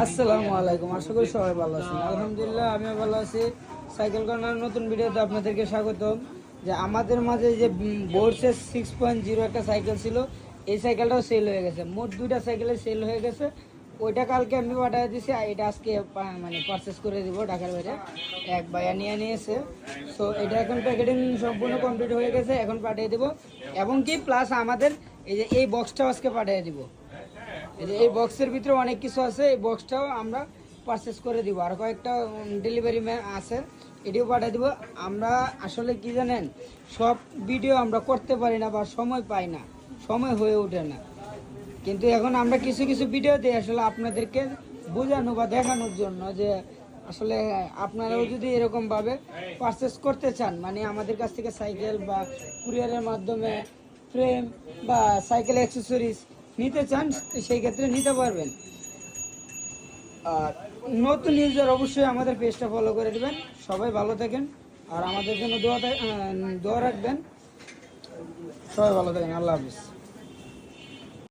আসসালামু আলাইকুম, আশা করি সবাই ভালো আছেন। আলহামদুলিল্লাহ আমিও ভালো আছি। সাইকেল কর্নার নতুন ভিডিওতে আপনাদেরকে স্বাগতম। যে আমাদের মাঝে যে বোর্সের 6.0 একটা সাইকেল ছিল, এই সাইকেলটাও সেল হয়ে গেছে। মোট দুইটা সাইকেলে সেল হয়ে গেছে। ওইটা কালকে আমি পাঠিয়ে দিয়েছি, আর এটা আজকে মানে পারচেস করে দিব ঢাকার বাইরে। এক ভাইয়া নিয়ে নিয়েছে। সো এটা এখন প্যাকেটিং সম্পূর্ণ কমপ্লিট হয়ে গেছে, এখন পাঠিয়ে দেবো। এবং কি প্লাস আমাদের এই বক্সটাও আজকে পাঠিয়ে দিব। এই বক্সের ভিতরে অনেক কিছু আছে, এই বক্সটাও আমরা পারচেস করে দিব। আর কয়েকটা ডেলিভারি ম্যান আছে, এটিও পাঠিয়ে দিব। আমরা আসলে কি জানেন, সব ভিডিও আমরা করতে পারি না বা সময় পাই না, সময় হয়ে ওঠে না। কিন্তু এখন আমরা কিছু কিছু ভিডিও দিই আসলে আপনাদেরকে বোঝানো বা দেখানোর জন্য, যে আসলে আপনারাও যদি এরকমভাবে পারচেস করতে চান, মানে আমাদের কাছ থেকে সাইকেল বা কুরিয়ারের মাধ্যমে ফ্রেম বা সাইকেল অ্যাক্সেসরিজ নিতে চান, সেই ক্ষেত্রে নিতে পারবেন। আর নতুন ইউজার অবশ্যই আমাদের পেজটা ফলো করে দেবেন। সবাই ভালো থাকেন, আর আমাদের জন্য দোয়া রাখবেন। সবাই ভালো থাকেন। আল্লাহ হাফিজ।